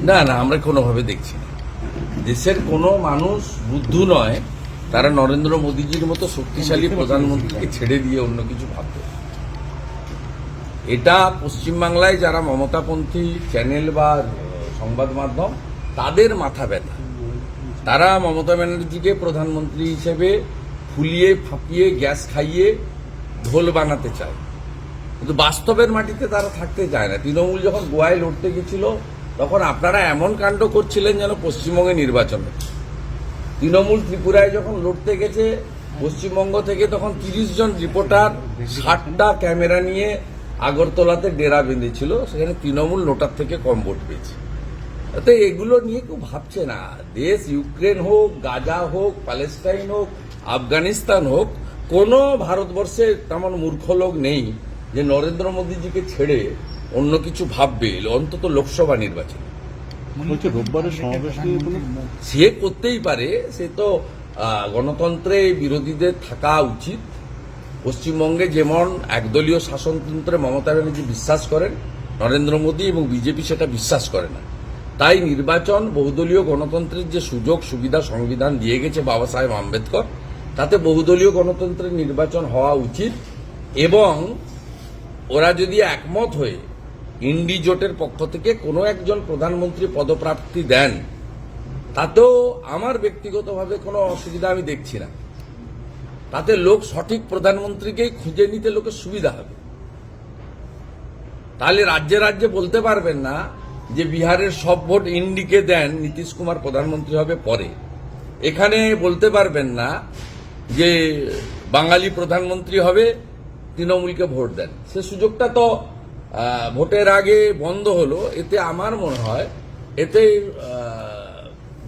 না না, আমরা কোনোভাবে দেখছি না। দেশের কোনো মানুষ বুদ্ধু নয় তারা নরেন্দ্র মোদীজির মতো শক্তিশালী প্রধানমন্ত্রীকে ছেড়ে দিয়ে অন্য কিছু ভাববে। এটা পশ্চিমবাংলায় যারা মমতাপন্থী চ্যানেল বা সংবাদ মাধ্যম তাদের মাথা ব্যথা। তারা মমতা ব্যানার্জিকে প্রধানমন্ত্রী হিসেবে ফুলিয়ে ফাঁপিয়ে গ্যাস খাইয়ে ঢোল বানাতে চায়, কিন্তু বাস্তবের মাটিতে তারা থাকতে চায় না। তৃণমূল যখন গোয়ায় লড়তে গেছিল তখন আপনারা এমন কাণ্ড করছিলেন যেন পশ্চিমবঙ্গে নির্বাচন হচ্ছে। তৃণমূল ত্রিপুরায় যখন লড়তে গেছে পশ্চিমবঙ্গ থেকে, তখন 30 জন রিপোর্টার 60টা ক্যামেরা নিয়ে আগরতলাতে ডেরা বেঁধেছিল, সেখানে তৃণমূল নোটার থেকে কম ভোট পেয়েছে। তো এগুলো নিয়ে কেউ ভাবছে না। দেশ ইউক্রেন হোক, গাজা হোক, প্যালেস্টাইন হোক, আফগানিস্তান হোক, কোনো ভারতবর্ষে তেমন মূর্খ লোক নেই যে নরেন্দ্র মোদীজিকে ছেড়ে অন্য কিছু ভাববে, অন্তত লোকসভা নির্বাচন। রোববারের সমাবেশ সে করতেই পারে, সে তো গণতন্ত্রে বিরোধীদের থাকা উচিত। পশ্চিমবঙ্গে যেমন একদলীয় শাসনতন্ত্রে মমতা ব্যানার্জি বিশ্বাস করেন, নরেন্দ্র মোদী এবং বিজেপি সেটা বিশ্বাস করে না। তাই নির্বাচন বহুদলীয় গণতন্ত্রের যে সুযোগ সুবিধা সংবিধান দিয়ে গেছে বাবা সাহেব আম্বেদকর, তাতে বহুদলীয় গণতন্ত্রের নির্বাচন হওয়া উচিত। এবং ওরা যদি একমত হয়ে ইন্ডি জোটের পক্ষ থেকে কোনো একজন প্রধানমন্ত্রী পদপ্রার্থী দেন, তাতেও আমার ব্যক্তিগতভাবে কোনো অসুবিধা আমি দেখছি না। তাতে লোক সঠিক প্রধানমন্ত্রীকেই খুঁজে নিতে লোকের সুবিধা হবে। তাহলে রাজ্যে রাজ্যে বলতে পারবেন না যে বিহারের সব ভোট ইন্ডিকে দেন, নীতিশ কুমার প্রধানমন্ত্রী হবে পরে। এখানে বলতে পারবেন না যে বাঙালি প্রধানমন্ত্রী হবে, তৃণমূলকে ভোট দেন। সে সুযোগটা তো ভোটের আগে বন্ধ হলো। এতে আমার মনে হয় এতে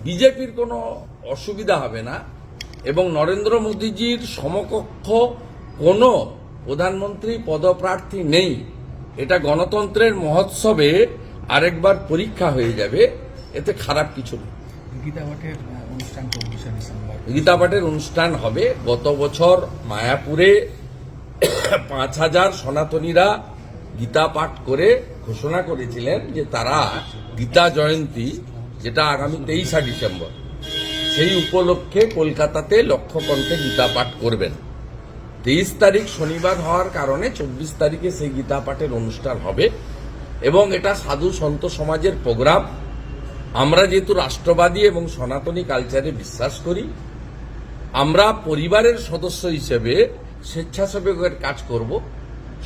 বিজেপির কোনো অসুবিধা হবে না এবং নরেন্দ্র মোদীজির সমকক্ষ কোনো প্রধানমন্ত্রী পদপ্রার্থী নেই। এটা গণতন্ত্রের মহোৎসবে আরেকবার পরীক্ষা হয়ে যাবে, এতে খারাপ কিছু নেই। গীতা পাঠের অনুষ্ঠান হবে। গত বছর মায়াপুরে 5,000 সনাতনীরা গীতা পাঠ করে ঘোষণা করেছিলেন যে তারা গীতা জয়ন্তী, যেটা আগামী 23শে ডিসেম্বর, সেই উপলক্ষে কলকাতাতে লক্ষকণ্ঠে গীতা পাঠ করবেন। 23 তারিখ শনিবার হওয়ার কারণে 24 তারিখে সেই গীতা পাঠের অনুষ্ঠান হবে এবং এটা সাধু সন্ত সমাজের প্রোগ্রাম। আমরা যেহেতু রাষ্ট্রবাদী এবং সনাতনী কালচারে বিশ্বাস করি, আমরা পরিবারের সদস্য হিসেবে স্বেচ্ছাসেবকের কাজ করব,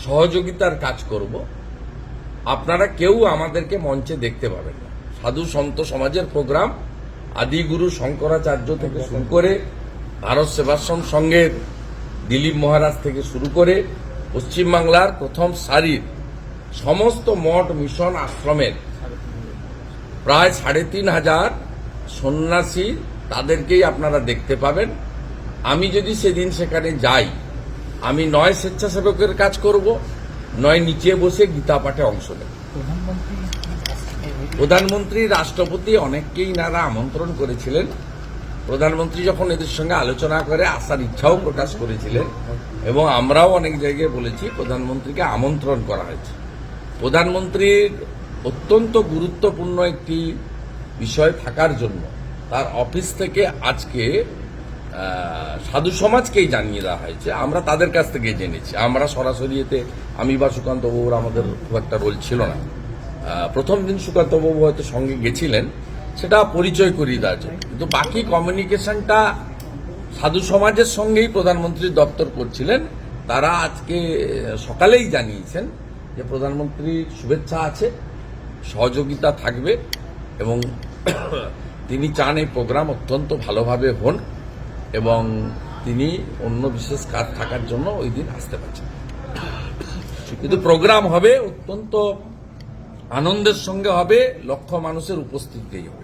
সহযোগিতার কাজ করব। আপনারা কেউ আমাদেরকে মঞ্চে দেখতে পাবেন না। সাধু সন্ত সমাজের প্রোগ্রাম, আদিগুরু শঙ্করাচার্য থেকে শুরু করে ভারত সেবাশ্রম সংঘের দিলীপ মহারাজ থেকে শুরু করে পশ্চিমবাংলার প্রথম সারির সমস্ত মঠ, মিশন, আশ্রমের প্রায় 3,500 সন্ন্যাসী, তাদেরকেই আপনারা দেখতে পাবেন। আমি যদি সেদিন সেখানে যাই, আমি নয় স্বেচ্ছাসেবকের কাজ করব, নয় নিচে বসে গীতা পাঠে অংশ নেব। প্রধানমন্ত্রী, রাষ্ট্রপতি অনেককেই নারা আমন্ত্রণ করেছিলেন। প্রধানমন্ত্রী যখন এদের সঙ্গে আলোচনা করে আসার ইচ্ছাও প্রকাশ করেছিলেন এবং আমরাও অনেক জায়গায় বলেছি প্রধানমন্ত্রীকে আমন্ত্রণ করা হয়েছে। প্রধানমন্ত্রীর অত্যন্ত গুরুত্বপূর্ণ একটি বিষয় থাকার জন্য তার অফিস থেকে আজকে সাধু সমাজকেই জানিয়ে দেওয়া হয়েছে। আমরা তাদের কাছ থেকে জেনেছি, আমরা সরাসরি এতে আমি বা সুকান্ত বাবুর আমাদের খুব একটা রোল ছিল না। প্রথম দিন সুকান্ত বাবু হয়তো সঙ্গে গেছিলেন, সেটা পরিচয় করিয়ে দেওয়া যায়, কিন্তু বাকি কমিউনিকেশনটা সাধু সমাজের সঙ্গেই প্রধানমন্ত্রীর দপ্তর করছিলেন। তারা আজকে সকালেই জানিয়েছেন যে প্রধানমন্ত্রীর শুভেচ্ছা আছে, সহযোগিতা থাকবে এবং তিনি চান এই প্রোগ্রাম অত্যন্ত ভালোভাবে হোন এবং তিনি অন্য বিশেষ কাজ থাকার জন্য ওই দিন আসতে পারছেন। কিন্তু প্রোগ্রাম হবে অত্যন্ত আনন্দের সঙ্গে হবে, লক্ষ মানুষের উপস্থিতিতেই হবে।